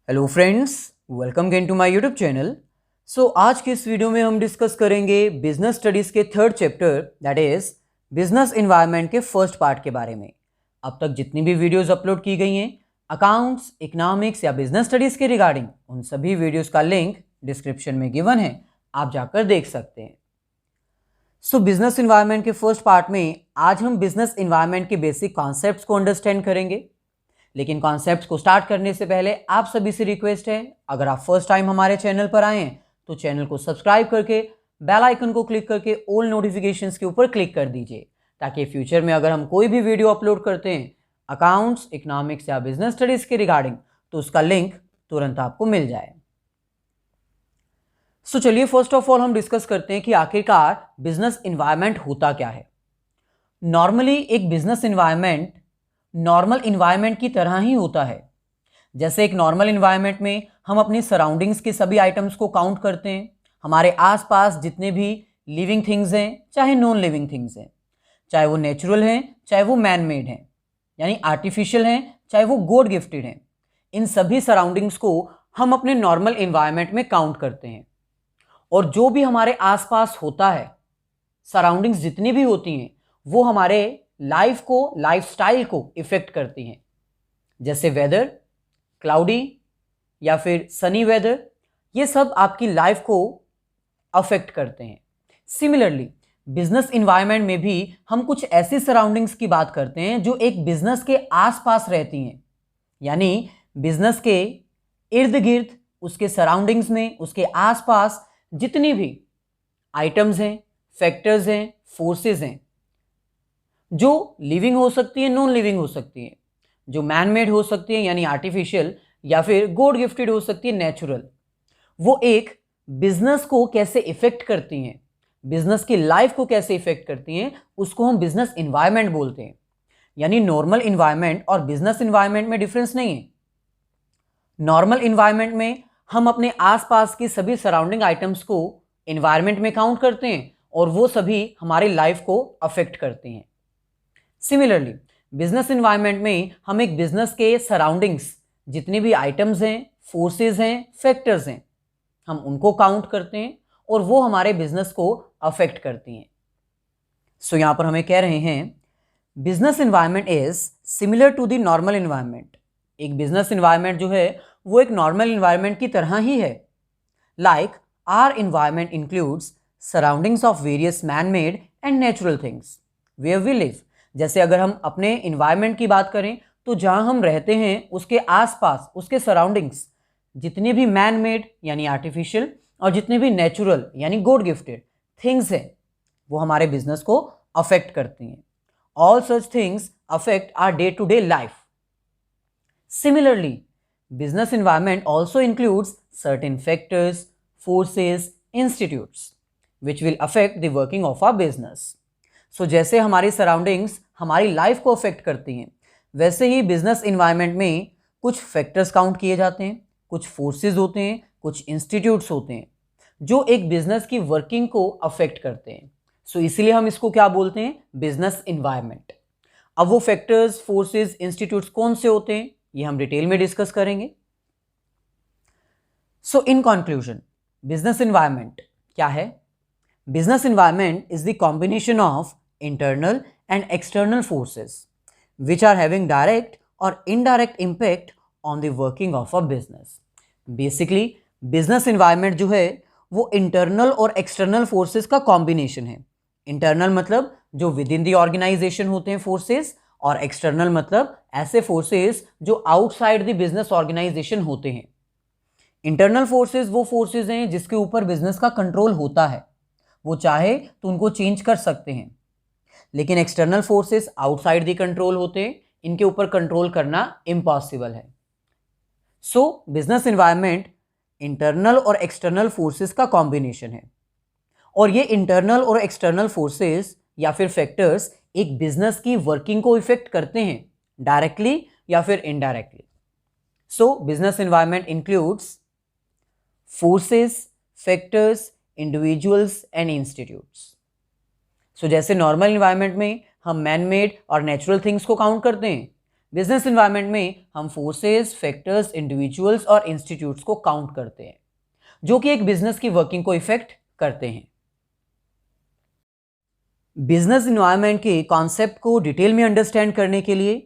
Hello friends, welcome again to my YouTube channel. आज की इस वीडियो में हम डिस्कस करेंगे बिजनेस स्टडीज़ के third chapter that is business environment के फर्स्ट पार्ट के बारे में। अब तक जितनी भी वीडियोस अपलोड की गई हैं अकाउंट्स, इकोनॉमिक्स या बिजनेस स्टडीज़ के रिगार्डिंग, उन सभी वीडियोस का लिंक डिस्क्रिप्शन में गिवन है, आप जाकर देख सकते हैं। बिजनेस एनवायरनमेंट के फर्स्ट पार्ट में आज हम बिजनेस एनवायरनमेंट के बेसिक कॉन्सेप्ट्स को अंडरस्टैंड करेंगे। लेकिन कॉन्सेप्ट्स को स्टार्ट करने से पहले आप सभी से रिक्वेस्ट है, अगर आप फर्स्ट टाइम हमारे चैनल पर आए हैं तो चैनल को सब्सक्राइब करके बेल आइकन को क्लिक करके ऑल नोटिफिकेशंस के ऊपर क्लिक कर दीजिए, ताकि फ्यूचर में अगर हम कोई भी वीडियो अपलोड करते हैं अकाउंट्स, इकोनॉमिक्स या बिजनेस स्टडीज के रिगार्डिंग तो उसका लिंक तुरंत आपको मिल जाए। चलिए फर्स्ट ऑफ ऑल हम डिस्कस करते हैं कि आखिरकार बिजनेस इन्वायरमेंट होता क्या है। नॉर्मली एक बिजनेस इन्वायरमेंट नॉर्मल इन्वायरमेंट की तरह ही होता है। जैसे एक नॉर्मल इन्वायरमेंट में हम अपनी सराउंडिंग्स के सभी आइटम्स को काउंट करते हैं, हमारे आसपास जितने भी लिविंग थिंग्स हैं चाहे नॉन लिविंग थिंग्स हैं, चाहे वो नेचुरल हैं चाहे वो मैन मेड हैं, यानी आर्टिफिशियल हैं चाहे वो गॉड गिफ्टेड हैं, इन सभी सराउंडिंग्स को हम अपने नॉर्मल इन्वायरमेंट में काउंट करते हैं। और जो भी हमारे आसपास होता है, सराउंडिंग्स जितनी भी होती हैं, वो हमारे लाइफ को, लाइफस्टाइल को इफेक्ट करती हैं। जैसे वेदर, क्लाउडी या फिर सनी वेदर, ये सब आपकी लाइफ को अफेक्ट करते हैं। सिमिलरली बिजनेस इन्वायरमेंट में भी हम कुछ ऐसी सराउंडिंग्स की बात करते हैं जो एक बिजनेस के आसपास रहती हैं, यानी बिजनेस के इर्द गिर्द, उसके सराउंडिंग्स में, उसके आसपास जितनी भी आइटम्स हैं, फैक्टर्स हैं, फोर्सेस हैं, जो लिविंग हो सकती है, नॉन लिविंग हो सकती है, जो मैन मेड हो सकती है यानी आर्टिफिशियल, या फिर गॉड गिफ्टेड हो सकती है, नेचुरल, वो एक बिजनेस को कैसे इफेक्ट करती हैं, बिजनेस की लाइफ को कैसे इफेक्ट करती हैं, उसको हम बिजनेस इन्वायरमेंट बोलते हैं। यानी नॉर्मल इन्वायरमेंट और बिजनेस इन्वायरमेंट में डिफरेंस नहीं है। नॉर्मल इन्वायरमेंट में हम अपने आसपास की सभी सराउंडिंग आइटम्स को इन्वायरमेंट में काउंट करते हैं और वो सभी हमारी लाइफ को अफेक्ट करती हैं। सिमिलरली बिजनेस इन्वायरमेंट में हम एक बिजनेस के सराउंडिंग्स, जितने भी आइटम्स हैं, फोर्सेस हैं, फैक्टर्स हैं, हम उनको काउंट करते हैं और वो हमारे बिजनेस को अफेक्ट करती हैं। यहां पर हमें कह रहे हैं business environment is similar to the normal environment. एक बिजनेस इन्वायरमेंट जो है वो एक नॉर्मल इन्वायरमेंट की तरह ही है। Like our environment includes surroundings of various man made and natural things where we live. जैसे अगर हम अपने इन्वायरमेंट की बात करें तो जहां हम रहते हैं उसके आसपास, उसके सराउंडिंग्स, जितने भी मैन मेड यानी आर्टिफिशियल और जितने भी नेचुरल यानी गॉड गिफ्टेड थिंग्स हैं, वो हमारे बिजनेस को अफेक्ट करती हैं। All such things affect our day to day life. Similarly business environment also includes certain factors, forces, institutes which will affect the working of our business. जैसे हमारी surroundings हमारी life को अफेक्ट करती हैं, वैसे ही बिजनेस इन्वायरमेंट में कुछ factors count किए जाते हैं, कुछ फोर्सेस होते हैं, कुछ इंस्टीट्यूट्स होते हैं जो एक बिजनेस की वर्किंग को अफेक्ट करते हैं। इसीलिए हम इसको क्या बोलते हैं, बिजनेस इन्वायरमेंट। अब वो फैक्टर्स, फोर्सेस, इंस्टीट्यूट्स कौन से होते हैं ये हम डिटेल में डिस्कस करेंगे। इन कंक्लूजन, बिजनेस इन्वायरमेंट क्या है? Business environment is the combination of internal and external forces which are having direct or indirect impact on the working of a business. Basically, business environment जो है वो internal और external forces का combination है। Internal मतलब जो within the organization होते हैं forces, और external मतलब ऐसे forces जो outside the business organization होते हैं। Internal forces वो forces हैं जिसके ऊपर business का control होता है, वो चाहे तो उनको चेंज कर सकते हैं। लेकिन external forces outside the control होते हैं, इनके ऊपर कंट्रोल करना इम्पॉसिबल है। बिजनेस इन्वायरमेंट इंटरनल और एक्सटर्नल फोर्सेस का कॉम्बिनेशन है, और ये इंटरनल और एक्सटर्नल फोर्सेस या फिर फैक्टर्स एक बिजनेस की वर्किंग को इफेक्ट करते हैं, डायरेक्टली या फिर indirectly. Business environment includes forces, factors, individuals and institutes. जैसे नॉर्मल इन्वायरमेंट में हम मैन मेड और नेचुरल थिंग्स को काउंट करते हैं, बिजनेस इन्वायरमेंट में हम फोर्सेस, फैक्टर्स, इंडिविजुअल्स और इंस्टीट्यूट्स को काउंट करते हैं जो कि एक बिजनेस की वर्किंग को इफेक्ट करते हैं। बिजनेस इन्वायरमेंट के कॉन्सेप्ट को डिटेल में अंडरस्टैंड करने के लिए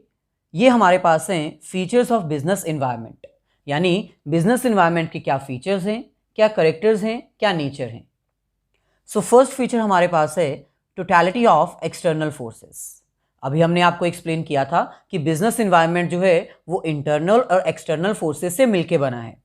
ये हमारे पास हैं फीचर्स ऑफ बिजनेस इन्वायरमेंट, यानी बिजनेस इन्वायरमेंट के क्या फीचर्स हैं, क्या करेक्टर्स हैं, क्या नेचर हैं। सो फर्स्ट फीचर हमारे पास है टोटलिटी ऑफ एक्सटर्नल फोर्सेस। अभी हमने आपको एक्सप्लेन किया था कि बिजनेस इन्वायरमेंट जो है वो इंटरनल और एक्सटर्नल फोर्सेस से मिलके बना है,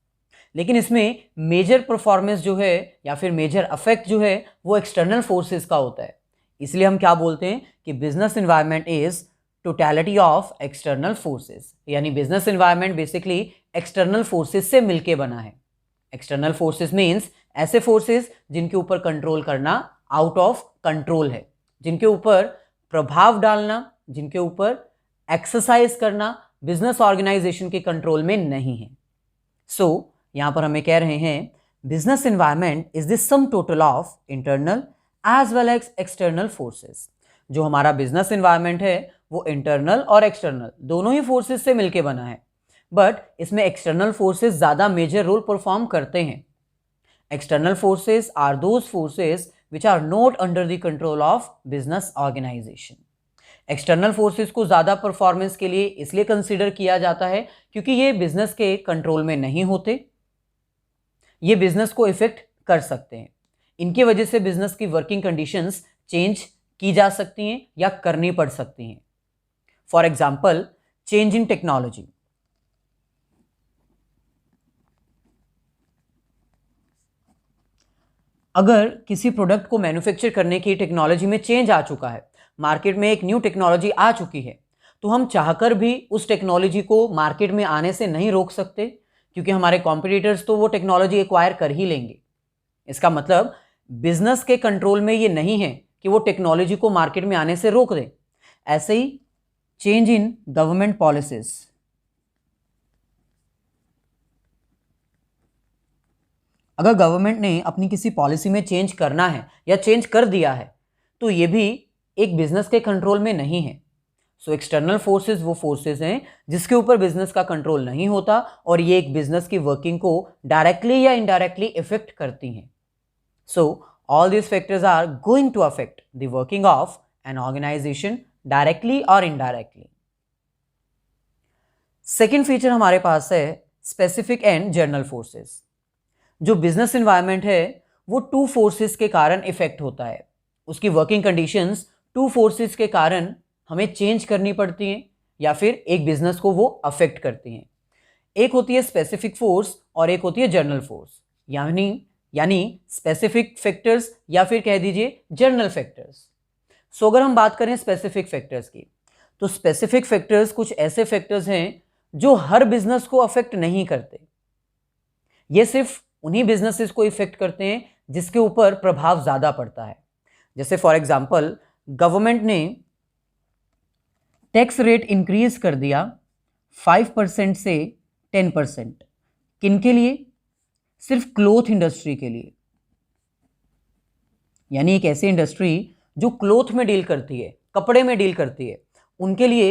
लेकिन इसमें मेजर परफॉर्मेंस जो है या फिर मेजर अफेक्ट जो है वो एक्सटर्नल फोर्सेस का होता है। इसलिए हम क्या बोलते हैं कि business environment is totality of external forces, यानी business environment basically external forces से मिलके बना है। एक्सटर्नल फोर्सेस मीन्स ऐसे फोर्सेस जिनके ऊपर कंट्रोल करना आउट ऑफ कंट्रोल है, जिनके ऊपर प्रभाव डालना, जिनके ऊपर एक्सरसाइज करना बिजनेस ऑर्गेनाइजेशन के कंट्रोल में नहीं है। सो यहां पर हमें कह रहे हैं business environment is the sum total of internal as well as external forces. जो हमारा बिजनेस इन्वायरमेंट है वो इंटरनल और एक्सटर्नल दोनों ही फोर्सेस से मिलकर बना है, बट इसमें एक्सटर्नल फोर्सेस ज़्यादा मेजर रोल परफॉर्म करते हैं। External forces are those forces which are not under the control of business organisation. External forces को ज़्यादा परफॉर्मेंस के लिए इसलिए कंसिडर किया जाता है क्योंकि ये बिजनेस के कंट्रोल में नहीं होते, ये बिजनेस को इफेक्ट कर सकते हैं। इनकी वजह से बिजनेस की वर्किंग कंडीशंस चेंज की जा सकती हैं या करनी पड़ सकती हैं। For example, change in technology. अगर किसी प्रोडक्ट को मैन्युफैक्चर करने की टेक्नोलॉजी में चेंज आ चुका है, मार्केट में एक न्यू टेक्नोलॉजी आ चुकी है, तो हम चाहकर भी उस टेक्नोलॉजी को मार्केट में आने से नहीं रोक सकते क्योंकि हमारे कॉम्पिटिटर्स तो वो टेक्नोलॉजी एक्वायर कर ही लेंगे। इसका मतलब बिजनेस के कंट्रोल में ये नहीं है कि वो टेक्नोलॉजी को मार्केट में आने से रोक दे। ऐसे ही चेंज इन गवर्नमेंट पॉलिसीज। अगर गवर्नमेंट ने अपनी किसी पॉलिसी में चेंज करना है या चेंज कर दिया है तो ये भी एक बिजनेस के कंट्रोल में नहीं है। सो एक्सटर्नल फोर्सेस वो फोर्सेस हैं जिसके ऊपर बिजनेस का कंट्रोल नहीं होता और ये एक बिजनेस की वर्किंग को डायरेक्टली या इनडायरेक्टली इफेक्ट करती हैं। So all these factors are going to affect the working of an organisation directly और इनडायरेक्टली। सेकेंड फीचर हमारे पास है स्पेसिफिक एंड जनरल फोर्सेस। जो बिजनेस इन्वायरमेंट है वो टू फोर्सेस के कारण इफेक्ट होता है। उसकी वर्किंग कंडीशंस टू फोर्सेस के कारण हमें चेंज करनी पड़ती हैं या फिर एक बिजनेस को वो अफेक्ट करती हैं। एक होती है स्पेसिफिक फोर्स और एक होती है जनरल फोर्स, यानी स्पेसिफिक फैक्टर्स या फिर कह दीजिए जनरल फैक्टर्स। सो अगर हम बात करें स्पेसिफिक फैक्टर्स की, तो स्पेसिफिक फैक्टर्स कुछ ऐसे फैक्टर्स हैं जो हर बिजनेस को अफेक्ट नहीं करते। ये सिर्फ उन्हीं बिजनेसेस को इफेक्ट करते हैं जिसके ऊपर प्रभाव ज़्यादा पड़ता है। जैसे फॉर एग्जांपल, गवर्नमेंट ने टैक्स रेट इंक्रीज कर दिया 5% से 10%। किनके लिए? सिर्फ क्लोथ इंडस्ट्री के लिए, यानी एक ऐसी इंडस्ट्री जो क्लोथ में डील करती है, कपड़े में डील करती है, उनके लिए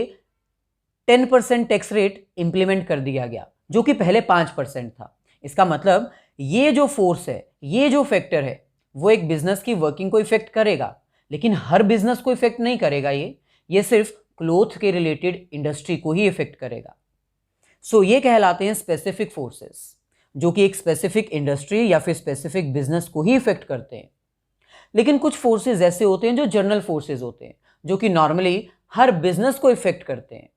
10% टैक्स रेट इंप्लीमेंट कर दिया गया जो कि पहले 5% था। इसका मतलब ये जो फोर्स है, ये जो फैक्टर है, वो एक बिजनेस की वर्किंग को इफेक्ट करेगा, लेकिन हर बिजनेस को इफेक्ट नहीं करेगा। ये सिर्फ क्लोथ के रिलेटेड इंडस्ट्री को ही इफेक्ट करेगा। सो ये कहलाते हैं स्पेसिफिक फोर्सेस, जो कि एक स्पेसिफिक इंडस्ट्री या फिर स्पेसिफिक बिजनेस को ही इफेक्ट करते हैं। लेकिन कुछ फोर्सेस ऐसे होते हैं जो जनरल फोर्सेस होते हैं, जो कि नॉर्मली हर बिजनेस को इफेक्ट करते हैं।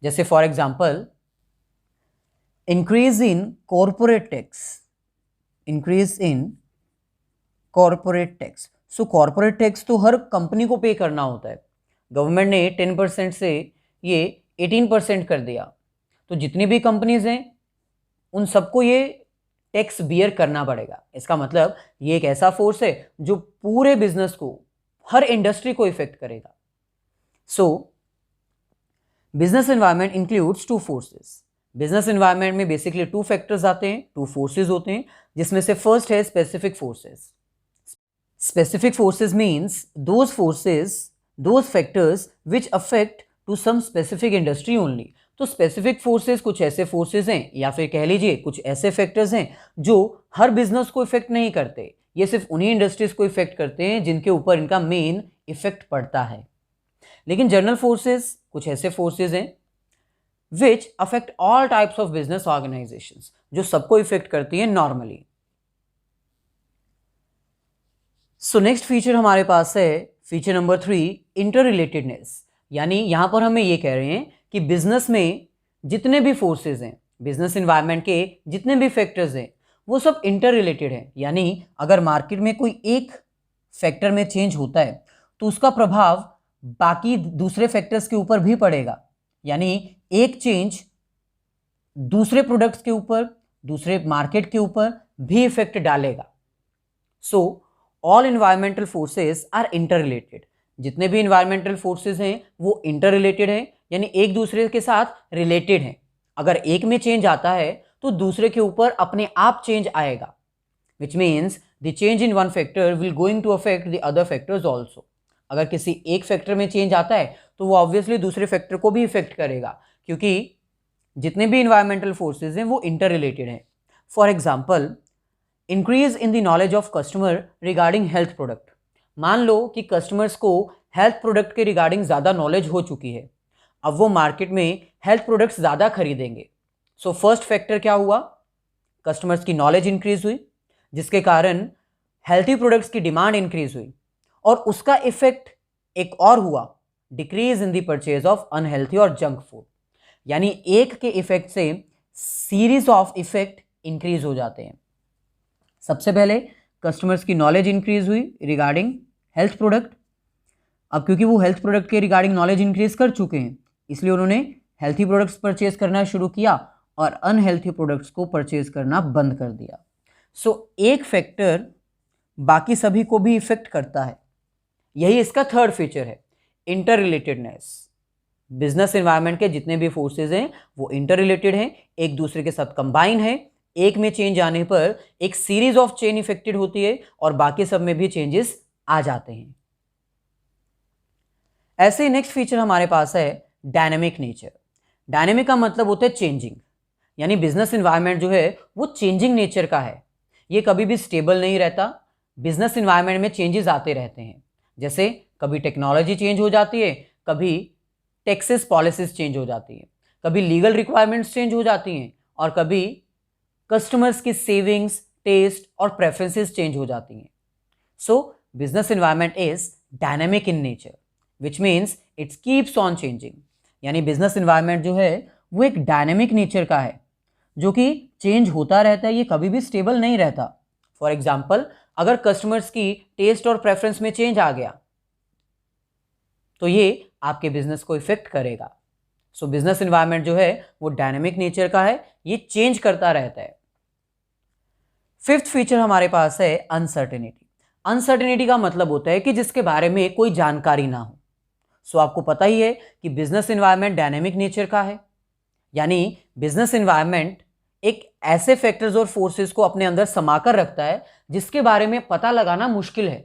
जैसे for example, increase in corporate tax. Increase in corporate tax. So corporate tax तो हर कंपनी को पे करना होता है। गवर्नमेंट ने 10% से ये 18% कर दिया, तो जितनी भी कंपनीज हैं उन सबको ये टैक्स बियर करना पड़ेगा। इसका मतलब ये एक ऐसा फोर्स है जो पूरे बिजनेस को, हर इंडस्ट्री को इफेक्ट करेगा। सो business environment includes two forces. Business environment में बेसिकली टू फैक्टर्स आते हैं, टू फोर्सेस होते हैं, जिसमें से फर्स्ट है specific forces. Specific forces means those forces, those factors which affect to some specific industry only. तो स्पेसिफिक फोर्सेस कुछ ऐसे फोर्सेस हैं या फिर कह लीजिए कुछ ऐसे फैक्टर्स हैं जो हर बिजनेस को इफेक्ट नहीं करते, ये सिर्फ उन्हीं इंडस्ट्रीज को इफेक्ट करते हैं जिनके ऊपर इनका मेन इफेक्ट पड़ता है। लेकिन जनरल फोर्सेस कुछ ऐसे फोर्सेस हैं which affect all types of business organisations, जो सबको इफेक्ट करती है नॉर्मली। सो नेक्स्ट फीचर हमारे पास है फीचर नंबर 3, इंटर रिलेटेडनेस। यानी यहां पर हमें ये कह रहे हैं कि बिजनेस में जितने भी फोर्सेस हैं, बिजनेस इन्वायरमेंट के जितने भी फैक्टर्स हैं, वो सब इंटर रिलेटेड हैं। यानी अगर मार्केट में कोई एक फैक्टर में चेंज होता है तो उसका प्रभाव बाकी दूसरे फैक्टर्स के ऊपर भी पड़ेगा। यानी एक चेंज दूसरे प्रोडक्ट्स के ऊपर, दूसरे मार्केट के ऊपर भी इफेक्ट डालेगा। So all environmental forces are interrelated. जितने भी इन्वायरमेंटल फोर्सेस हैं वो इंटर रिलेटेड हैं, यानी एक दूसरे के साथ रिलेटेड हैं। अगर एक में चेंज आता है तो दूसरे के ऊपर अपने आप चेंज आएगा, which means the change in one factor will going to affect the other factors also. अगर किसी एक फैक्टर में चेंज आता है तो वो ऑब्वियसली दूसरे फैक्टर को भी इफेक्ट करेगा, क्योंकि जितने भी इन्वायरमेंटल फोर्सेस हैं वो इंटर रिलेटेड हैं। For example, increase in the knowledge of customer regarding health product. मान लो कि कस्टमर्स को हेल्थ प्रोडक्ट के रिगार्डिंग ज़्यादा नॉलेज हो चुकी है, अब वो मार्केट में हेल्थ प्रोडक्ट्स ज़्यादा खरीदेंगे। सो फर्स्ट फैक्टर क्या हुआ, कस्टमर्स की नॉलेज इंक्रीज हुई, जिसके कारण हेल्थी प्रोडक्ट्स की डिमांड इंक्रीज हुई, और उसका इफेक्ट एक और हुआ, decrease in the purchase of unhealthy और जंक फूड। यानी एक के इफेक्ट से सीरीज ऑफ इफेक्ट इंक्रीज हो जाते हैं। सबसे पहले कस्टमर्स की नॉलेज इंक्रीज हुई रिगार्डिंग हेल्थ प्रोडक्ट। अब क्योंकि वो हेल्थ प्रोडक्ट के रिगार्डिंग नॉलेज इंक्रीज कर चुके हैं, इसलिए उन्होंने हेल्थी प्रोडक्ट्स परचेज करना शुरू किया और अनहेल्थी प्रोडक्ट्स को परचेज करना बंद कर दिया। सो एक फैक्टर बाकी सभी को भी इफेक्ट करता है। यही इसका थर्ड फीचर है, इंटर रिलेटेडनेस। बिजनेस एनवायरनमेंट के जितने भी फोर्सेज हैं वो इंटर रिलेटेड हैं, एक दूसरे के साथ कंबाइन है। एक में चेंज आने पर एक सीरीज ऑफ चेन इफेक्टेड होती है और बाकी सब में भी चेंजेस आ जाते हैं। ऐसे ही नेक्स्ट फीचर हमारे पास है डायनेमिक नेचर। डायनेमिक का मतलब होता है चेंजिंग, यानी बिजनेस एनवायरनमेंट जो है वो चेंजिंग नेचर का है। ये कभी भी स्टेबल नहीं रहता। बिजनेस एनवायरनमेंट में चेंजेस आते रहते हैं, जैसे कभी टेक्नोलॉजी चेंज हो जाती है, कभी टैक्सेस पॉलिसीज चेंज हो जाती है, कभी लीगल रिक्वायरमेंट्स चेंज हो जाती हैं, और कभी कस्टमर्स की सेविंग्स, टेस्ट और प्रेफरेंसेस चेंज हो जाती हैं। सो business environment is dynamic in nature, which means it's keeps on changing. यानी बिजनेस एनवायरनमेंट जो है वो एक डायनेमिक नेचर का है, जो कि चेंज होता रहता है, ये कभी भी स्टेबल नहीं रहता। फॉर एग्जाम्पल, अगर कस्टमर्स की टेस्ट और प्रेफरेंस में चेंज आ गया तो ये आपके बिजनेस को इफेक्ट करेगा। सो बिजनेस एनवायरनमेंट जो है वो डायनेमिक नेचर का है, ये चेंज करता रहता है। फिफ्थ फीचर हमारे पास है अनसर्टेनिटी। अनसर्टेनिटी का मतलब होता है कि जिसके बारे में कोई जानकारी ना हो। सो आपको पता ही है कि बिजनेस एनवायरनमेंट डायनेमिक नेचर का है, यानी बिजनेस एनवायरनमेंट एक ऐसे फैक्टर्स और फोर्सेस को अपने अंदर समाकर रखता है जिसके बारे में पता लगाना मुश्किल है,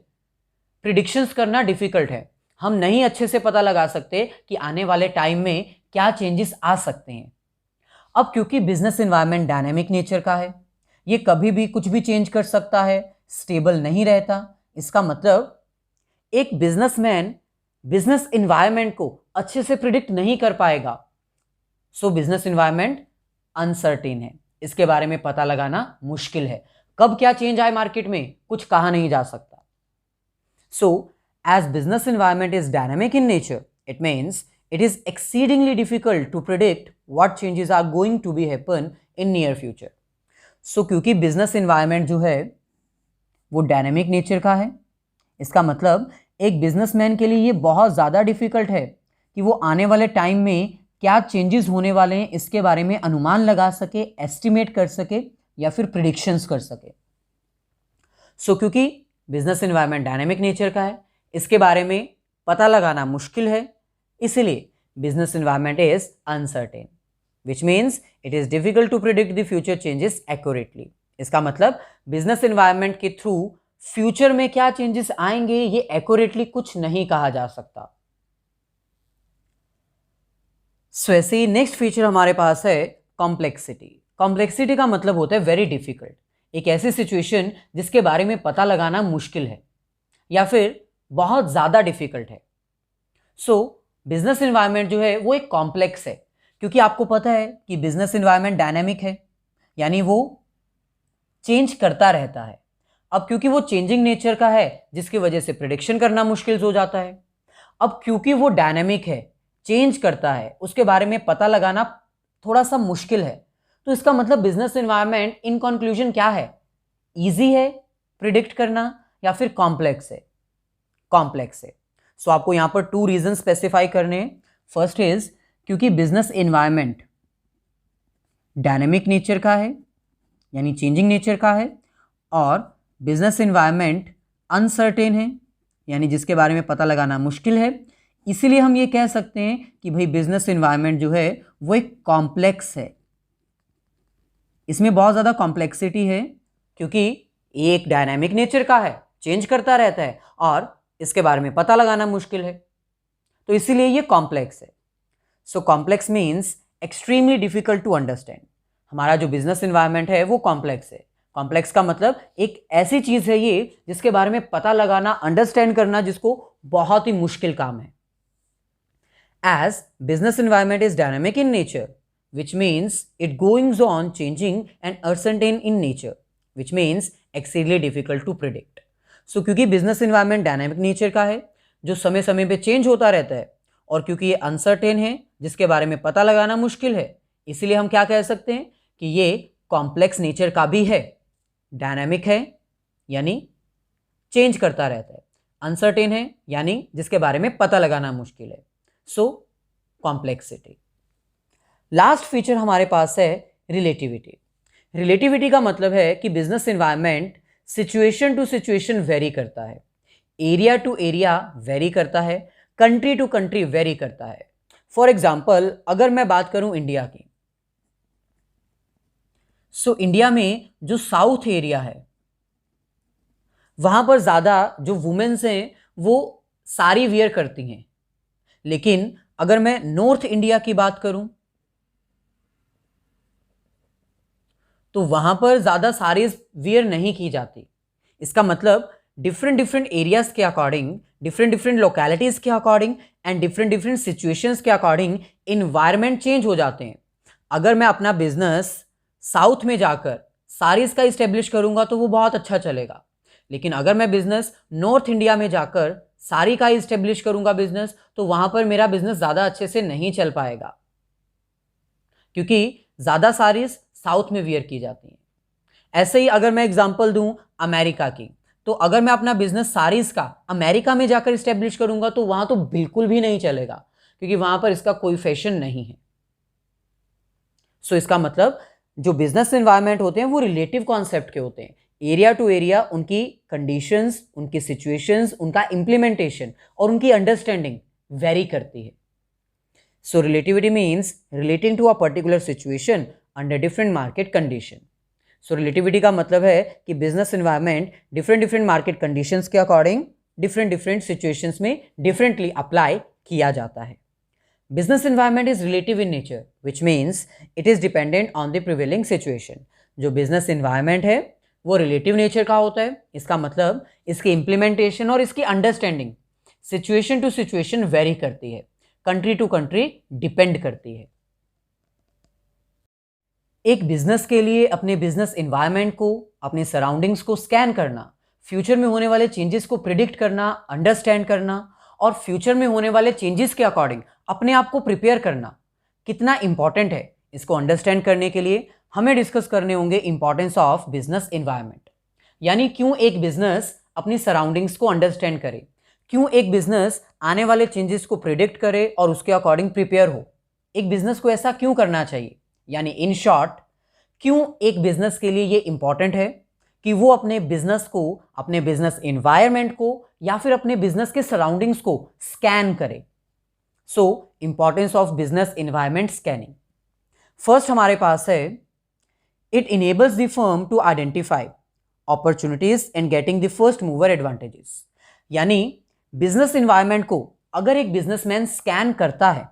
प्रिडिक्शंस करना डिफिकल्ट है। हम नहीं अच्छे से पता लगा सकते कि आने वाले टाइम में क्या चेंजेस आ सकते हैं। अब क्योंकि बिजनेस एनवायरनमेंट डायनेमिक नेचर का है, ये कभी भी कुछ भी चेंज कर सकता है, स्टेबल नहीं रहता। इसका मतलब एक बिजनेसमैन बिजनेस एनवायरनमेंट को अच्छे से प्रिडिक्ट नहीं कर पाएगा। सो बिजनेस एनवायरनमेंट अनसर्टेन है, इसके बारे में पता लगाना मुश्किल है। कब क्या चेंज आए मार्केट में कुछ कहा नहीं जा सकता। सो as business environment is dynamic in nature, it means it is exceedingly difficult to predict what changes are going to be happen in near future. So क्योंकि business environment जो है वो dynamic nature का है, इसका मतलब एक businessman के लिए ये बहुत ज़्यादा difficult है कि वो आने वाले टाइम में क्या चेंजेस होने वाले हैं इसके बारे में अनुमान लगा सके, एस्टिमेट कर सके या फिर प्रिडिक्शंस कर सके। सो क्योंकि बिजनेस एनवायरनमेंट डायनेमिक नेचर का है, इसके बारे में पता लगाना मुश्किल है, इसलिए business environment is uncertain, which means it is difficult to predict the future changes accurately. इसका मतलब बिजनेस एनवायरनमेंट के थ्रू फ्यूचर में क्या चेंजेस आएंगे ये एक्यूरेटली कुछ नहीं कहा जा सकता। सो ऐसे ही नेक्स्ट फीचर हमारे पास है कॉम्प्लेक्सिटी। कॉम्प्लेक्सिटी का मतलब होता है वेरी डिफिकल्ट, एक ऐसी सिचुएशन जिसके बारे में पता लगाना मुश्किल है या फिर बहुत ज़्यादा डिफिकल्ट है। सो बिजनेस इन्वायरमेंट जो है वो एक कॉम्प्लेक्स है, क्योंकि आपको पता है कि बिजनेस इन्वायरमेंट डायनेमिक है, यानी वो चेंज करता रहता है। अब क्योंकि वो चेंजिंग नेचर का है, जिसकी वजह से प्रिडिक्शन करना मुश्किल हो जाता है। अब क्योंकि वो डायनेमिक है, चेंज करता है, उसके बारे में पता लगाना थोड़ा सा मुश्किल है। तो इसका मतलब बिजनेस इन्वायरमेंट इन कंक्लूजन क्या है? इजी है प्रिडिक्ट करना या फिर कॉम्प्लेक्स है? कॉम्प्लेक्स है। सो आपको यहां पर 2 रीजन स्पेसिफाई करने हैं। फर्स्ट इज क्योंकि बिजनेस इन्वायरमेंट डायनेमिक नेचर का है, यानी चेंजिंग नेचर का है, और बिजनेस इन्वायरमेंट अनसर्टेन है, यानी जिसके बारे में पता लगाना मुश्किल है। इसीलिए हम ये कह सकते हैं कि भाई बिजनेस इन्वायरमेंट जो है वो एक कॉम्प्लेक्स है। इसमें बहुत ज़्यादा कॉम्प्लेक्सिटी है, क्योंकि एक डायनामिक नेचर का है, चेंज करता रहता है, और इसके बारे में पता लगाना मुश्किल है, तो इसीलिए ये कॉम्प्लेक्स है। So complex means extremely difficult to understand. हमारा जो बिजनेस इन्वायरमेंट है वो कॉम्प्लेक्स है। कॉम्प्लेक्स का मतलब एक ऐसी चीज़ है ये जिसके बारे में पता लगाना, अंडरस्टैंड करना, जिसको बहुत ही मुश्किल काम है। As business environment is dynamic in nature, which means it goes on changing and uncertain in nature, which means exceedingly difficult to predict. So क्योंकि business environment dynamic nature का है, जो समय समय पे चेंज होता रहता है, और क्योंकि ये अनसर्टेन है, जिसके बारे में पता लगाना मुश्किल है, इसीलिए हम क्या कह सकते हैं कि ये कॉम्प्लेक्स नेचर का भी है। डायनामिक है यानी चेंज करता रहता है, अनसर्टेन है यानी जिसके बारे में पता लगाना मुश्किल है। सो कॉम्प्लेक्सिटी। लास्ट फीचर हमारे पास है रिलेटिविटी। रिलेटिविटी का मतलब है कि business environment situation to situation vary करता है, एरिया टू एरिया वेरी करता है, कंट्री टू कंट्री वेरी करता है। फॉर एग्जाम्पल अगर मैं बात करूं इंडिया की, सो इंडिया में जो साउथ एरिया है वहां पर ज्यादा जो वुमेन्स हैं वो साड़ी वियर करती हैं, लेकिन अगर मैं नॉर्थ इंडिया की बात करूं तो वहां पर ज्यादा साड़ीज वियर नहीं की जाती। इसका मतलब डिफरेंट डिफरेंट एरियाज के अकॉर्डिंग, डिफरेंट डिफरेंट लोकेलिटीज के according and different different situations के अकॉर्डिंग इन्वायरमेंट चेंज हो जाते हैं। अगर मैं अपना बिजनेस साउथ में जाकर साड़ीज का इस्टेब्लिश करूंगा तो वो बहुत अच्छा चलेगा, लेकिन अगर मैं बिजनेस नॉर्थ इंडिया में जाकर साड़ी का इस्टेब्लिश करूंगा बिजनेस, तो वहां पर मेरा बिजनेस ज्यादा अच्छे से नहीं चल पाएगा, क्योंकि ज्यादा साड़ीज साउथ में वियर की जाती हैं। ऐसे ही अगर मैं एग्जांपल दूं अमेरिका की, तो अगर मैं अपना बिजनेस साड़ीज का अमेरिका में जाकर इस्टेब्लिश करूंगा तो वहां तो बिल्कुल भी नहीं चलेगा, क्योंकि वहां पर इसका कोई फैशन नहीं है। सो इसका मतलब जो बिजनेस एनवायरनमेंट होते हैं वो रिलेटिव कॉन्सेप्ट के होते हैं। एरिया टू एरिया उनकी कंडीशंस, उनकी सिचुएशंस, उनका इम्प्लीमेंटेशन और उनकी अंडरस्टैंडिंग वेरी करती है। So relativity means relating to a particular situation under different market condition. So relativity का मतलब है कि business environment different different market conditions के अकॉर्डिंग डिफरेंट डिफरेंट सिचुएशंस में डिफरेंटली अप्लाई किया जाता है। Business environment is relative in nature, which means it is dependent on the prevailing situation. जो business environment है वो relative nature का होता है। इसका मतलब इसकी implementation और इसकी understanding situation to situation vary करती है, country to country depend करती है। एक बिजनेस के लिए अपने बिजनेस environment को, अपने सराउंडिंग्स को स्कैन करना, फ्यूचर में होने वाले चेंजेस को प्रिडिक्ट करना, अंडरस्टैंड करना और फ्यूचर में होने वाले चेंजेस के अकॉर्डिंग अपने आप को प्रिपेयर करना कितना इंपॉर्टेंट है, इसको अंडरस्टैंड करने के लिए हमें डिस्कस करने होंगे इंपॉर्टेंस ऑफ बिजनेस एनवायरनमेंट। यानी क्यों एक बिजनेस अपनी सराउंडिंग्स को अंडरस्टैंड करे, क्यों एक बिजनेस आने वाले चेंजेस को प्रिडिक्ट करे और उसके अकॉर्डिंग प्रिपेयर हो, एक बिजनेस को ऐसा क्यों करना चाहिए। यानी इन शॉर्ट क्यों एक बिजनेस के लिए ये इंपॉर्टेंट है कि वो अपने बिजनेस को, अपने बिजनेस एनवायरनमेंट को या फिर अपने बिजनेस के सराउंडिंग्स को स्कैन करे। So importance of business environment scanning. First हमारे पास है it enables the firm to identify opportunities and getting the first mover advantages. यानी बिजनेस एनवायरनमेंट को अगर एक बिजनेसमैन स्कैन करता है,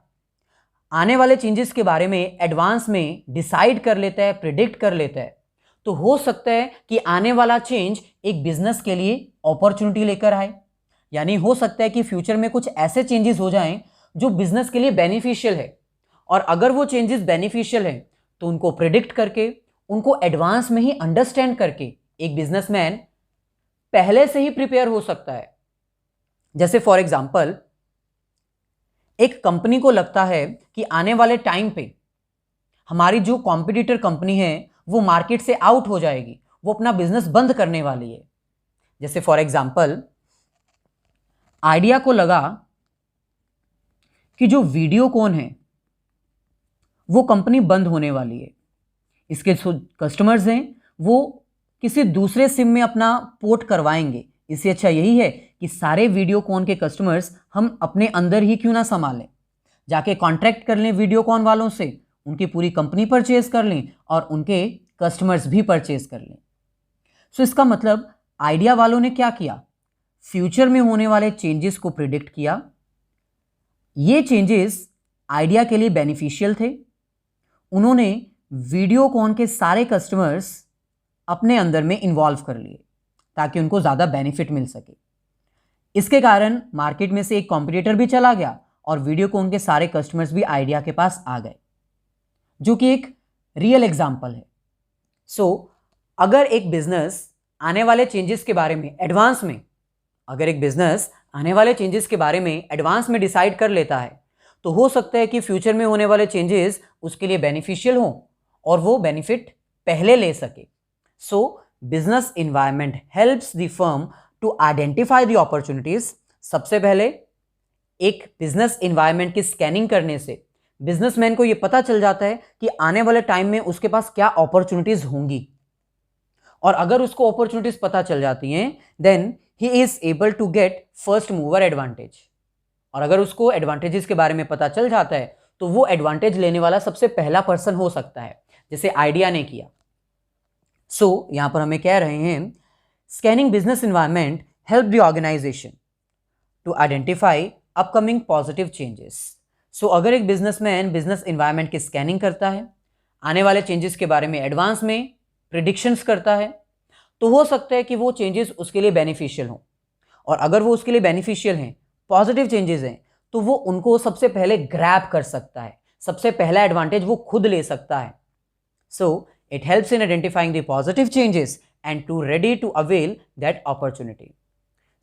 आने वाले चेंजेस के बारे में एडवांस में डिसाइड कर लेता है, प्रिडिक्ट कर लेता है, तो हो सकता है कि आने वाला चेंज एक बिजनेस के लिए अपॉर्चुनिटी लेकर आए। यानी हो सकता है कि फ्यूचर में कुछ ऐसे चेंजेस हो जाएं जो बिजनेस के लिए बेनिफिशियल है, और अगर वो चेंजेस बेनिफिशियल है तो उनको प्रिडिक्ट करके, उनको एडवांस में ही अंडरस्टैंड करके एक बिजनेसमैन पहले से ही प्रिपेयर हो सकता है। जैसे फॉर एग्जांपल, एक कंपनी को लगता है कि आने वाले टाइम पे हमारी जो कॉम्पिटिटर कंपनी है वो मार्केट से आउट हो जाएगी, वो अपना बिजनेस बंद करने वाली है। जैसे फॉर एग्जांपल, आइडिया को लगा कि जो वीडियोकॉन है वो कंपनी बंद होने वाली है, इसके कस्टमर्स हैं वो किसी दूसरे सिम में अपना पोर्ट करवाएंगे, इससे अच्छा यही है कि सारे वीडियोकॉन के कस्टमर्स हम अपने अंदर ही क्यों ना संभालें, जाके कॉन्ट्रैक्ट कर लें वीडियोकॉन वालों से, उनकी पूरी कंपनी परचेज कर लें और उनके कस्टमर्स भी परचेज कर लें। सो इसका मतलब आइडिया वालों ने क्या किया, फ्यूचर में होने वाले चेंजेस को प्रिडिक्ट किया। ये चेंजेस आइडिया के लिए बेनिफिशियल थे। उन्होंने वीडियोकॉन के सारे कस्टमर्स अपने अंदर में इन्वॉल्व कर लिए ताकि उनको ज़्यादा बेनिफिट मिल सके। इसके कारण मार्केट में से एक कॉम्पिटिटर भी चला गया और वीडियोकॉन के सारे कस्टमर्स भी आइडिया के पास आ गए, जो कि एक रियल एग्जाम्पल है। सो अगर एक बिजनेस आने वाले चेंजेस के बारे में एडवांस में एडवांस में डिसाइड कर लेता है तो हो सकता है कि फ्यूचर में होने वाले चेंजेस उसके लिए बेनिफिशियल हों और वो बेनिफिट पहले ले सके। So business environment helps the firm to identify the opportunities. सबसे पहले एक बिजनेस इन्वायरमेंट की स्कैनिंग करने से बिजनेसमैन को यह पता चल जाता है कि आने वाले टाइम में उसके पास क्या अपॉर्चुनिटीज होंगी, और अगर उसको अपॉर्चुनिटीज पता चल जाती हैं then he is able to get first mover advantage. और अगर उसको एडवांटेजेस के बारे में पता चल जाता है तो वो एडवांटेज लेने वाला सबसे पहला पर्सन हो सकता है, जैसे आइडिया ने किया। सो यहां पर हमें कह रहे हैं scanning business environment help the organisation to identify upcoming positive changes. So अगर एक बिजनेसमैन बिजनेस इन्वायरमेंट की स्कैनिंग करता है, आने वाले चेंजेस के बारे में एडवांस में प्रिडिक्शंस करता है, तो हो सकता है कि वो चेंजेस उसके लिए बेनिफिशियल हों, और अगर वो उसके लिए बेनिफिशियल हैं, पॉजिटिव चेंजेस हैं, तो वो उनको सबसे पहले ग्रैब कर सकता है, सबसे पहला एडवांटेज वो खुद ले सकता है। So it helps in identifying the positive changes and to ready to avail that opportunity.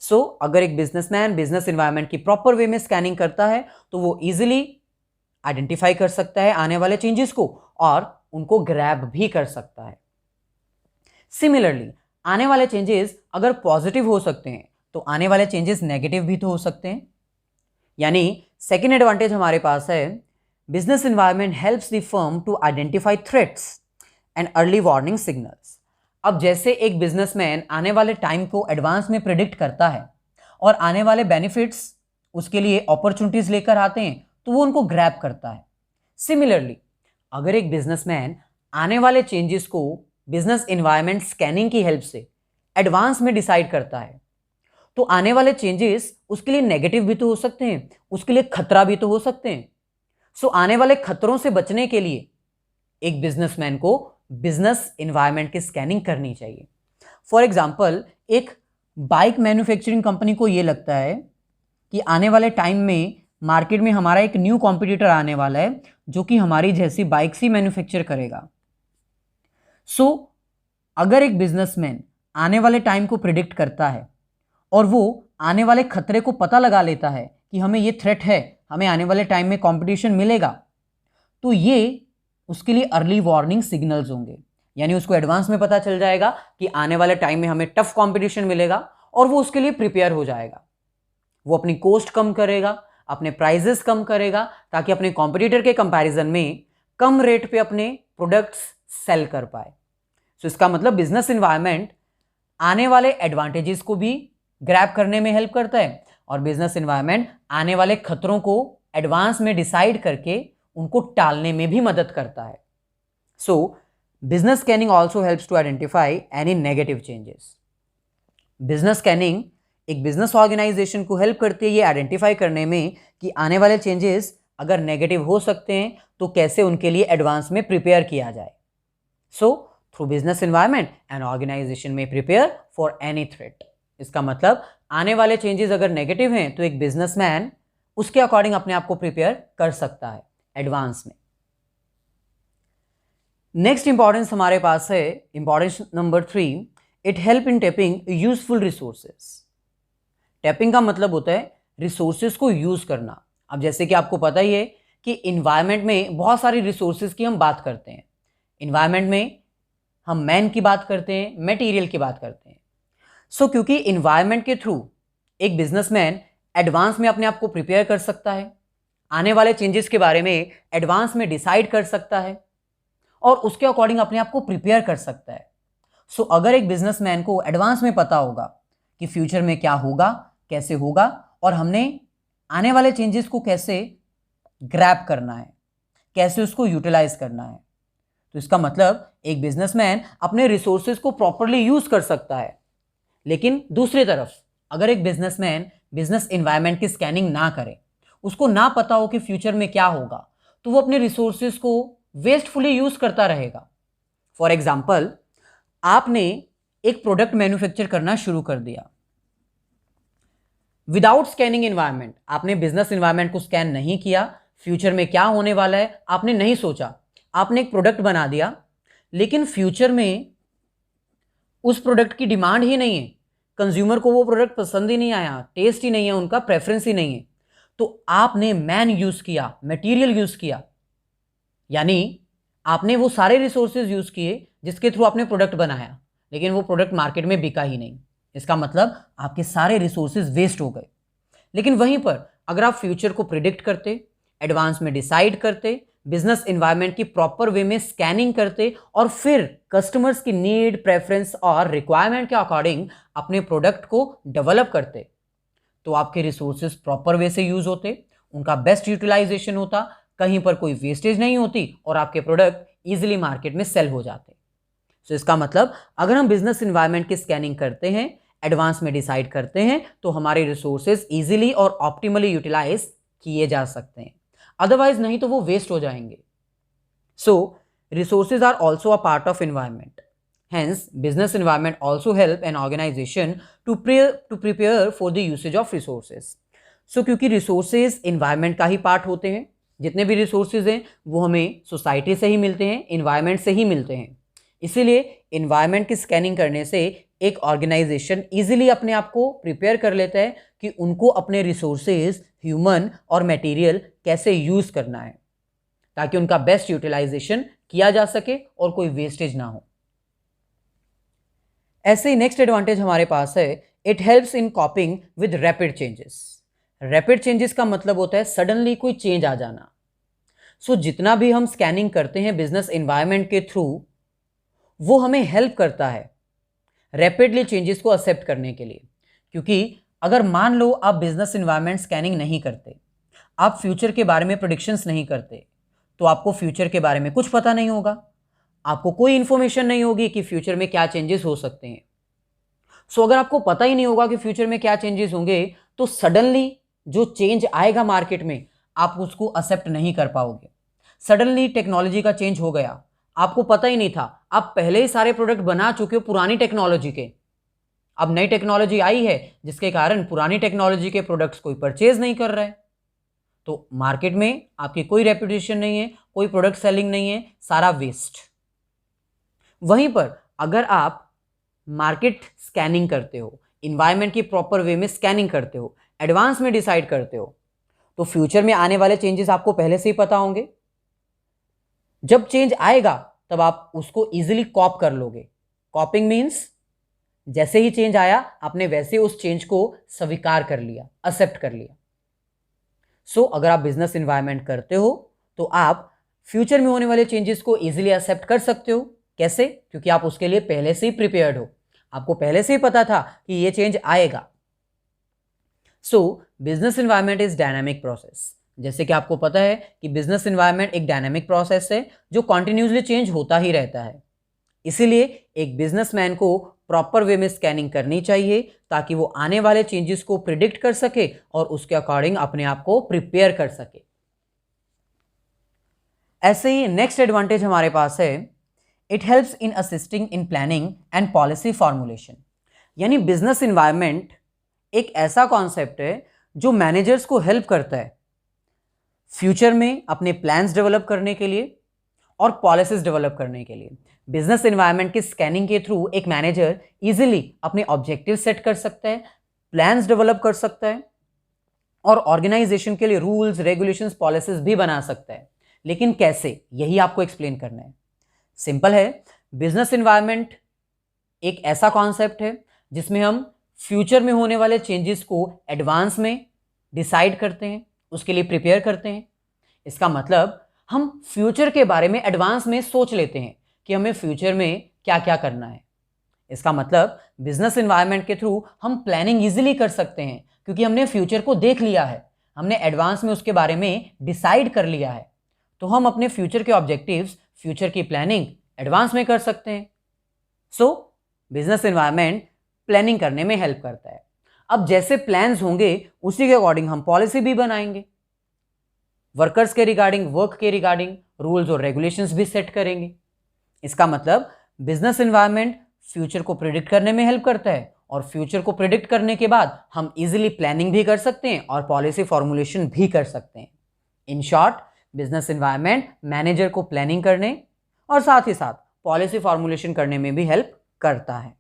So अगर एक बिजनेसमैन बिजनेस इन्वायरमेंट की प्रॉपर वे में स्कैनिंग करता है तो वो इजीली आइडेंटिफाई कर सकता है आने वाले चेंजेस को और उनको ग्रैब भी कर सकता है। सिमिलरली आने वाले चेंजेस अगर पॉजिटिव हो सकते हैं तो आने वाले चेंजेस नेगेटिव भी तो हो सकते हैं। यानी सेकेंड एडवांटेज हमारे पास है business environment helps the firm to identify threats and early warning signals. अब जैसे एक बिजनेसमैन आने वाले टाइम को एडवांस में प्रिडिक्ट करता है और आने वाले बेनिफिट्स उसके लिए अपॉर्चुनिटीज लेकर आते हैं तो वो उनको ग्रैब करता है। सिमिलरली अगर एक बिजनेसमैन आने वाले चेंजेस को बिजनेस इन्वायरमेंट स्कैनिंग की हेल्प से एडवांस में डिसाइड करता है तो आने वाले चेंजेस उसके लिए नेगेटिव भी तो हो सकते हैं, उसके लिए खतरा भी तो हो सकते हैं। सो आने वाले खतरों से बचने के लिए एक बिजनेसमैन को बिजनेस इन्वायरमेंट की स्कैनिंग करनी चाहिए। फॉर एग्जाम्पल एक बाइक मैन्युफैक्चरिंग कंपनी को ये लगता है कि आने वाले टाइम में मार्केट में हमारा एक न्यू कॉम्पिटिटर आने वाला है जो कि हमारी जैसी बाइक्स ही मैन्युफैक्चर करेगा। सो अगर एक बिजनेसमैन आने वाले टाइम को प्रिडिक्ट करता है और वो आने वाले खतरे को पता लगा लेता है कि हमें ये थ्रेट है, हमें आने वाले टाइम में कंपटीशन मिलेगा, तो ये उसके लिए अर्ली वार्निंग सिग्नल्स होंगे। यानी उसको एडवांस में पता चल जाएगा कि आने वाले टाइम में हमें टफ कंपटीशन मिलेगा और वो उसके लिए प्रिपेयर हो जाएगा। वो अपनी कॉस्ट कम करेगा, अपने प्राइजेस कम करेगा ताकि अपने कॉम्पिटिटर के कंपैरिजन में कम रेट पे अपने प्रोडक्ट्स सेल कर पाए। सो इसका मतलब बिजनेस इन्वायरमेंट आने वाले एडवांटेजेस को भी ग्रैब करने में हेल्प करता है और बिजनेस इन्वायरमेंट आने वाले खतरों को एडवांस में डिसाइड करके उनको टालने में भी मदद करता है। So business scanning also helps to identify any negative changes. Business scanning एक बिजनेस ऑर्गेनाइजेशन को हेल्प करती है ये आइडेंटिफाई करने में कि आने वाले चेंजेस अगर नेगेटिव हो सकते हैं तो कैसे उनके लिए एडवांस में प्रिपेयर किया जाए। So through business environment an organisation में प्रिपेयर फॉर एनी थ्रेट। इसका मतलब आने वाले चेंजेस अगर नेगेटिव हैं तो एक बिजनेसमैन उसके अकॉर्डिंग अपने आप को प्रिपेयर कर सकता है एडवांस में। नेक्स्ट इंपॉर्टेंस हमारे पास है importance number 3, it help in tapping useful resources. Tapping का मतलब होता है रिसोर्सेज को यूज करना। अब जैसे कि आपको पता ही है कि इन्वायरमेंट में बहुत सारी रिसोर्सेज की हम बात करते हैं। इन्वायरमेंट में हम मैन की बात करते हैं, मटेरियल की बात करते हैं। सो क्योंकि इन्वायरमेंट के थ्रू एक बिजनेसमैन एडवांस में अपने आप को प्रिपेयर कर सकता है, आने वाले चेंजेस के बारे में एडवांस में डिसाइड कर सकता है और उसके अकॉर्डिंग अपने आप को प्रिपेयर कर सकता है। सो अगर एक बिजनेसमैन को एडवांस में पता होगा कि फ्यूचर में क्या होगा, कैसे होगा और हमने आने वाले चेंजेस को कैसे ग्रैब करना है, कैसे उसको यूटिलाइज करना है, तो इसका मतलब एक बिजनेसमैन अपने रिसोर्सेज को प्रॉपरली यूज कर सकता है। लेकिन दूसरी तरफ अगर एक बिजनेसमैन बिजनेस एनवायरनमेंट की स्कैनिंग ना करे, उसको ना पता हो कि फ्यूचर में क्या होगा, तो वो अपने रिसोर्सेज को वेस्टफुली यूज करता रहेगा। फॉर एग्जाम्पल, आपने एक प्रोडक्ट मैन्युफैक्चर करना शुरू कर दिया विदाउट स्कैनिंग एनवायरनमेंट। आपने बिजनेस एनवायरनमेंट को स्कैन नहीं किया, फ्यूचर में क्या होने वाला है आपने नहीं सोचा, आपने एक प्रोडक्ट बना दिया, लेकिन फ्यूचर में उस प्रोडक्ट की डिमांड ही नहीं है, कंज्यूमर को वो प्रोडक्ट पसंद ही नहीं आया, टेस्ट ही नहीं है, उनका प्रेफरेंस ही नहीं है, तो आपने मैन यूज किया, मटेरियल यूज किया, यानी आपने वो सारे रिसोर्सेज यूज किए जिसके थ्रू आपने प्रोडक्ट बनाया, लेकिन वो प्रोडक्ट मार्केट में बिका ही नहीं। इसका मतलब आपके सारे रिसोर्सेज वेस्ट हो गए। लेकिन वहीं पर अगर आप फ्यूचर को प्रिडिक्ट करते, एडवांस में डिसाइड करते, बिजनेस एनवायरनमेंट की प्रॉपर वे में स्कैनिंग करते और फिर कस्टमर्स की नीड, प्रेफरेंस और रिक्वायरमेंट के अकॉर्डिंग अपने प्रोडक्ट को डेवलप करते, तो आपके रिसोर्सेज प्रॉपर वे से यूज होते, उनका बेस्ट यूटिलाइजेशन होता, कहीं पर कोई वेस्टेज नहीं होती और आपके प्रोडक्ट इजीली मार्केट में सेल हो जाते। सो इसका मतलब अगर हम बिजनेस एनवायरनमेंट की स्कैनिंग करते हैं, एडवांस में डिसाइड करते हैं, तो हमारे रिसोर्सेज इजीली और ऑप्टिमली यूटिलाइज किए जा सकते हैं, अदरवाइज नहीं तो वो वेस्ट हो जाएंगे। So resources are also a part of environment, hence business environment also help an organisation to prepare for the usage of resources. So क्योंकि रिसोर्सेज एनवायरनमेंट का ही पार्ट होते हैं, जितने भी रिसोर्सेज हैं वो हमें सोसाइटी से ही मिलते हैं, एनवायरनमेंट से ही मिलते हैं, इसीलिए एनवायरनमेंट की स्कैनिंग करने से एक ऑर्गेनाइजेशन इजीली अपने आप को प्रिपेयर कर लेता है कि उनको अपने रिसोर्सेज, ह्यूमन और मटेरियल कैसे यूज करना है, ताकि उनका बेस्ट यूटिलाइजेशन किया जा सके और कोई वेस्टेज ना हो। ऐसे ही नेक्स्ट एडवांटेज हमारे पास है, it helps in कॉपिंग with rapid changes. Rapid changes का मतलब होता है सडनली कोई चेंज आ जाना। सो जितना भी हम स्कैनिंग करते हैं बिजनेस एनवायरनमेंट के थ्रू, वो हमें हेल्प करता है रैपिडली चेंजेस को एक्सेप्ट करने के लिए। क्योंकि अगर मान लो आप बिजनेस एनवायरनमेंट स्कैनिंग नहीं करते, आप फ्यूचर के बारे में प्रेडिक्शंस नहीं करते, तो आपको फ्यूचर के बारे में कुछ पता नहीं होगा, आपको कोई इंफॉर्मेशन नहीं होगी कि फ्यूचर में क्या चेंजेस हो सकते हैं। सो अगर आपको पता ही नहीं होगा कि फ्यूचर में क्या चेंजेस होंगे, तो सडनली जो चेंज आएगा मार्केट में आप उसको एक्सेप्ट नहीं कर पाओगे। सडनली टेक्नोलॉजी का चेंज हो गया, आपको पता ही नहीं था, आप पहले ही सारे प्रोडक्ट बना चुके हो पुरानी टेक्नोलॉजी के, अब नई टेक्नोलॉजी आई है जिसके कारण पुरानी टेक्नोलॉजी के प्रोडक्ट्स कोई परचेज नहीं कर रहा है, तो मार्केट में आपकी कोई रेपुटेशन नहीं है, कोई प्रोडक्ट सेलिंग नहीं है, सारा वेस्ट। वहीं पर अगर आप मार्केट स्कैनिंग करते हो, इन्वायरमेंट की प्रॉपर वे में स्कैनिंग करते हो, एडवांस में डिसाइड करते हो, तो फ्यूचर में आने वाले चेंजेस आपको पहले से ही पता होंगे। जब चेंज आएगा तब आप उसको इजीली कॉप कर लोगे। कॉपिंग मीन्स जैसे ही चेंज आया आपने वैसे उस चेंज को स्वीकार कर लिया, एक्सेप्ट कर लिया। सो अगर आप बिजनेस एनवायरनमेंट करते हो तो आप फ्यूचर में होने वाले चेंजेस को इजीली एक्सेप्ट कर सकते हो। कैसे? क्योंकि आप उसके लिए पहले से ही प्रिपेयर्ड हो, आपको पहले से ही पता था कि ये चेंज आएगा। सो business environment is dynamic process. जैसे कि आपको पता है कि बिजनेस एनवायरनमेंट एक डायनामिक प्रोसेस है जो कॉन्टिन्यूसली चेंज होता ही रहता है। इसीलिए एक बिजनेसमैन को प्रॉपर वे में स्कैनिंग करनी चाहिए ताकि वो आने वाले चेंजेस को प्रिडिक्ट कर सके और उसके अकॉर्डिंग अपने आप को प्रिपेयर कर सके। ऐसे ही नेक्स्ट एडवांटेज हमारे पास है, it helps in assisting in planning and policy formulation. यानी बिजनेस इन्वायरमेंट एक ऐसा कॉन्सेप्ट है जो मैनेजर्स को हेल्प करता है फ्यूचर में अपने प्लान्स डेवलप करने के लिए और पॉलिसीज डेवलप करने के लिए। बिजनेस एनवायरनमेंट की स्कैनिंग के थ्रू एक मैनेजर इजीली अपने ऑब्जेक्टिव सेट कर सकता है, प्लान्स डेवलप कर सकता है और ऑर्गेनाइजेशन के लिए रूल्स, रेगुलेशंस, पॉलिसीज भी बना सकता है। लेकिन कैसे, यही आपको एक्सप्लेन करना है। सिंपल है, बिजनेस एनवायरनमेंट एक ऐसा कॉन्सेप्ट है जिसमें हम फ्यूचर में होने वाले चेंजेस को एडवांस में डिसाइड करते हैं, उसके लिए प्रिपेयर करते हैं। इसका मतलब हम फ्यूचर के बारे में एडवांस में सोच लेते हैं कि हमें फ्यूचर में क्या क्या करना है। इसका मतलब बिजनेस एनवायरनमेंट के थ्रू हम प्लानिंग इजीली कर सकते हैं क्योंकि हमने फ्यूचर को देख लिया है, हमने एडवांस में उसके बारे में डिसाइड कर लिया है। तो हम अपने फ्यूचर के ऑब्जेक्टिव्स, फ्यूचर की प्लानिंग एडवांस में कर सकते हैं। सो बिजनेस एनवायरनमेंट प्लानिंग करने में हेल्प करता है। अब जैसे प्लान्स होंगे उसी के अकॉर्डिंग हम पॉलिसी भी बनाएंगे, वर्कर्स के रिगार्डिंग, वर्क के रिगार्डिंग रूल्स और रेगुलेशंस भी सेट करेंगे। इसका मतलब बिजनेस एनवायरनमेंट फ्यूचर को प्रिडिक्ट करने में हेल्प करता है और फ्यूचर को प्रिडिक्ट करने के बाद हम इजीली प्लानिंग भी कर सकते हैं और पॉलिसी फॉर्मुलेशन भी कर सकते हैं। In short, business environment manager को प्लानिंग करने और साथ ही साथ पॉलिसी फॉर्मुलेशन करने में भी हेल्प करता है।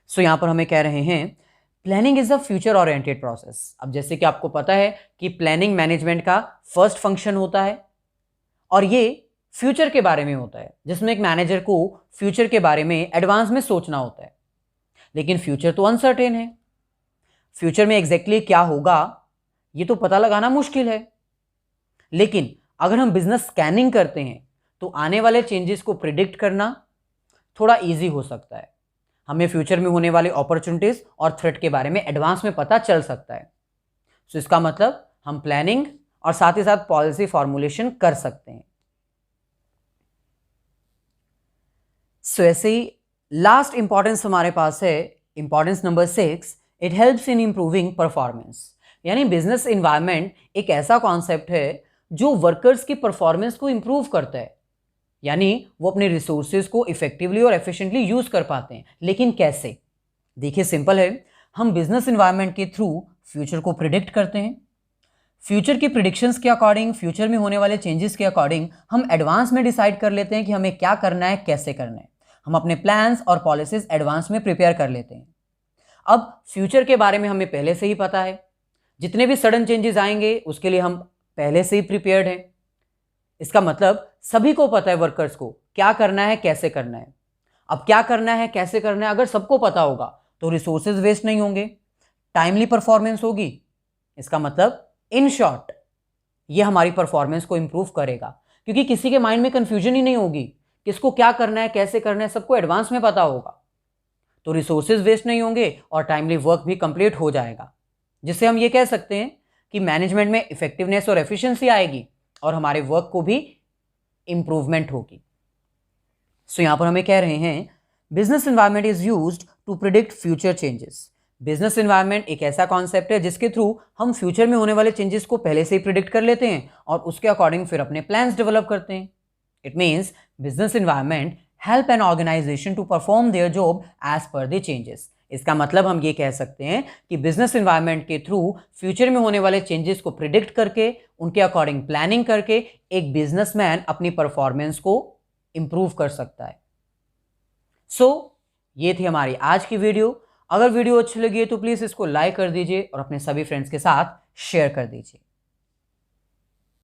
सो यहां पर हमें कह रहे हैं planning is a future oriented process. अब जैसे कि आपको पता है कि प्लानिंग मैनेजमेंट का फर्स्ट फंक्शन होता है और ये फ्यूचर के बारे में होता है, जिसमें एक मैनेजर को फ्यूचर के बारे में एडवांस में सोचना होता है। लेकिन फ्यूचर तो अनसर्टेन है, फ्यूचर में एग्जैक्टली क्या होगा ये तो पता लगाना मुश्किल है। लेकिन अगर हम बिजनेस स्कैनिंग करते हैं तो आने वाले चेंजेस को प्रिडिक्ट करना थोड़ा इजी हो सकता है। हमें फ्यूचर में होने वाले अपॉर्चुनिटीज और थ्रेट के बारे में एडवांस में पता चल सकता है। सो इसका मतलब हम प्लानिंग और साथ ही साथ पॉलिसी फॉर्मुलेशन कर सकते हैं। सो ऐसे ही लास्ट इंपॉर्टेंस हमारे पास है, importance number 6, it helps in improving performance. यानी बिजनेस एनवायरनमेंट एक ऐसा कॉन्सेप्ट है जो वर्कर्स की परफॉर्मेंस को इंप्रूव करता है, यानी वो अपने रिसोर्सेज को इफेक्टिवली और एफिशिएंटली यूज कर पाते हैं। लेकिन कैसे? देखिए सिंपल है, हम बिजनेस एनवायरनमेंट के थ्रू फ्यूचर को प्रिडिक्ट करते हैं। फ्यूचर की प्रिडिक्शंस के अकॉर्डिंग, फ्यूचर में होने वाले चेंजेस के अकॉर्डिंग हम एडवांस में डिसाइड कर लेते हैं कि हमें क्या करना है, कैसे करना है। हम अपने प्लान्स और पॉलिसीज एडवांस में प्रिपेयर कर लेते हैं। अब फ्यूचर के बारे में हमें पहले से ही पता है, जितने भी सडन चेंजेस आएंगे उसके लिए हम पहले से ही प्रिपेयर्ड हैं। इसका मतलब सभी को पता है वर्कर्स को क्या करना है, कैसे करना है। अब क्या करना है, कैसे करना है अगर सबको पता होगा तो रिसोर्सेज वेस्ट नहीं होंगे, टाइमली परफॉर्मेंस होगी। इसका मतलब इन शॉर्ट ये हमारी परफॉर्मेंस को इंप्रूव करेगा क्योंकि किसी के माइंड में कंफ्यूजन ही नहीं होगी, किसको क्या करना है, कैसे करना है, सबको एडवांस में पता होगा। तो रिसोर्सेज वेस्ट नहीं होंगे और टाइमली वर्क भी कंप्लीट हो जाएगा, जिससे हम ये कह सकते हैं कि मैनेजमेंट में इफेक्टिवनेस और एफिशिएंसी आएगी और हमारे वर्क को भी इंप्रूवमेंट होगी। सो यहां पर हमें कह रहे हैं business environment is used to predict future changes. Business environment एक ऐसा कॉन्सेप्ट है जिसके थ्रू हम फ्यूचर में होने वाले चेंजेस को पहले से ही प्रिडिक्ट कर लेते हैं और उसके अकॉर्डिंग फिर अपने प्लान्स डेवलप करते हैं। It means business environment help an organisation to perform their job as per the changes. इसका मतलब हम ये कह सकते हैं कि बिजनेस एनवायरनमेंट के थ्रू फ्यूचर में होने वाले चेंजेस को प्रिडिक्ट करके उनके अकॉर्डिंग प्लानिंग करके एक बिजनेसमैन अपनी परफॉर्मेंस को इंप्रूव कर सकता है। सो ये थी हमारी आज की वीडियो। अगर वीडियो अच्छी लगी है तो प्लीज़ इसको लाइक कर दीजिए और अपने सभी फ्रेंड्स के साथ शेयर कर दीजिए।